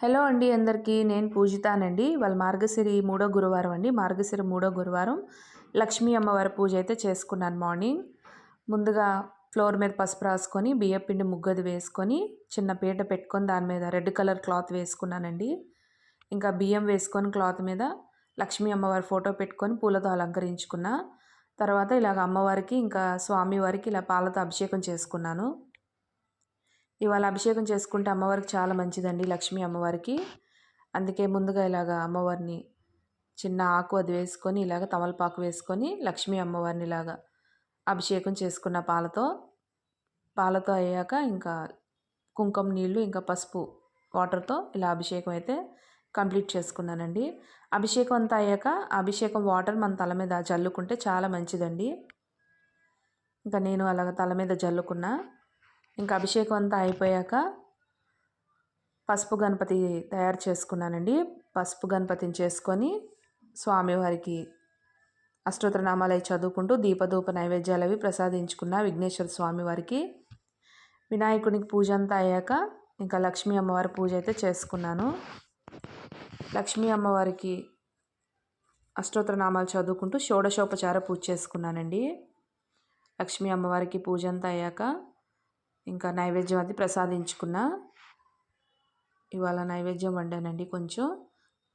Hello అండి అందరికీ నేను పూజితానండి. వాళ్ళ మార్గశిరి మూడో గురువారం అండి. మార్గశిరి మూడో గురువారం లక్ష్మీ అమ్మవారి పూజ అయితే చేసుకున్నాను మార్నింగ్. ముందుగా ఫ్లోర్ మీద పసుపు రాసుకొని బియ్యపిండి ముగ్గది వేసుకొని చిన్న పీట పెట్టుకొని దాని మీద రెడ్ కలర్ క్లాత్ వేసుకున్నానండి. ఇంకా బియ్యం వేసుకొని క్లాత్ మీద లక్ష్మీ అమ్మవారి ఫోటో పెట్టుకొని పూలతో అలంకరించుకున్న తర్వాత ఇలాగ అమ్మవారికి ఇంకా స్వామివారికి ఇలా పాలతో అభిషేకం చేసుకున్నాను. ఇవాళ అభిషేకం చేసుకుంటే అమ్మవారికి చాలా మంచిదండి, లక్ష్మీ అమ్మవారికి. అందుకే ముందుగా ఇలాగ అమ్మవారిని చిన్న ఆకు అది వేసుకొని ఇలాగ తమలపాకు వేసుకొని లక్ష్మీ అమ్మవారిని ఇలాగ అభిషేకం చేసుకున్న పాలతో అయ్యాక ఇంకా కుంకుమ నీళ్ళు ఇంకా పసుపు వాటర్తో ఇలా అభిషేకం అయితే కంప్లీట్ చేసుకున్నానండి. అభిషేకం అంతా అయ్యాక అభిషేకం వాటర్ మన తల మీద జల్లుకుంటే చాలా మంచిదండి. ఇంకా నేను అలాగ తల మీద జల్లుకున్నా. ఇంకా అభిషేకం అంతా అయిపోయాక పసుపు గణపతి తయారు చేసుకున్నానండి. పసుపు గణపతిని చేసుకొని స్వామివారికి అష్టోత్తరనామాలు అవి చదువుకుంటూ దీపధూప నైవేద్యాలు అవి ప్రసాదించుకున్న విఘ్నేశ్వర స్వామివారికి. వినాయకునికి పూజ అంతా అయ్యాక ఇంకా లక్ష్మీ అమ్మవారి పూజ అయితే చేసుకున్నాను. లక్ష్మీ అమ్మవారికి అష్టోత్తరనామాలు చదువుకుంటూ షోడశోపచార పూజ చేసుకున్నానండి. లక్ష్మీ అమ్మవారికి పూజ అంతా అయ్యాక ఇంకా నైవేద్యం అది ప్రసాదించుకున్న. ఇవాళ నైవేద్యం వండానండి. కొంచెం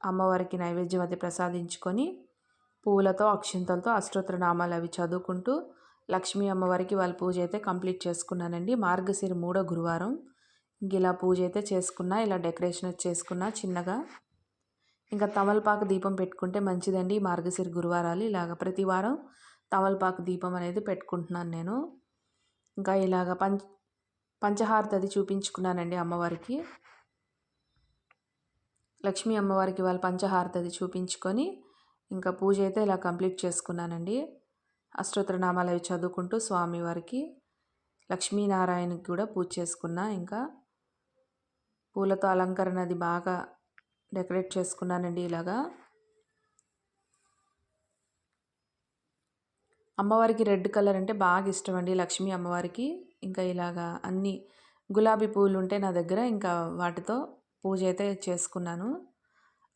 అమ్మవారికి నైవేద్యం అది ప్రసాదించుకొని పువ్వులతో అక్షింతలతో అష్టోత్తరనామాలు అవి చదువుకుంటూ లక్ష్మీ అమ్మవారికి వాళ్ళ పూజ అయితే కంప్లీట్ చేసుకున్నానండి. మార్గశిరి మూడో గురువారం ఇంక ఇలా పూజ అయితే చేసుకున్నా. ఇలా డెకరేషన్ చేసుకున్నా చిన్నగా. ఇంకా తమలపాకు దీపం పెట్టుకుంటే మంచిదండి మార్గశిరి గురువారాలు. ఇలాగ ప్రతి వారం తమలపాకు దీపం అనేది పెట్టుకుంటున్నాను నేను. ఇంకా ఇలాగ పంచహారతి అది చూపించుకున్నానండి అమ్మవారికి. లక్ష్మీ అమ్మవారికి వాళ్ళ పంచహారతి అది చూపించుకొని ఇంకా పూజ అయితే ఇలా కంప్లీట్ చేసుకున్నానండి. అష్టోత్తరనామాలు అవి చదువుకుంటూ స్వామివారికి లక్ష్మీనారాయణకి కూడా పూజ చేసుకున్నా. ఇంకా పూలతో అలంకరణ అది బాగా డెకరేట్ చేసుకున్నానండి. ఇలాగా అమ్మవారికి రెడ్ కలర్ అంటే బాగా ఇష్టం అండి లక్ష్మీ అమ్మవారికి. ఇంకా ఇలాగా అన్ని గులాబీ పూలు ఉంటే నా దగ్గర ఇంకా వాటితో పూజ అయితే చేసుకున్నాను.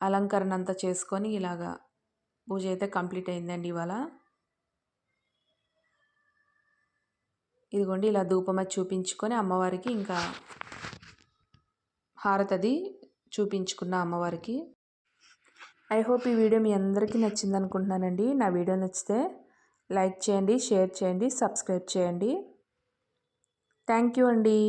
అలంకరణ అంతా చేసుకొని ఇలాగా పూజ అయితే కంప్లీట్ అయిందండి ఇవాళ. ఇదిగోండి ఇలా ధూపం అది చూపించుకొని అమ్మవారికి ఇంకా హారతి అది చూపించుకున్న అమ్మవారికి. ఐ హోప్ ఈ వీడియో మీ అందరికీ నచ్చింది అనుకుంటున్నానండి. నా వీడియో నచ్చితే లైక్ చేయండి, షేర్ చేయండి, సబ్స్క్రైబ్ చేయండి. థ్యాంక్ యూ అండి.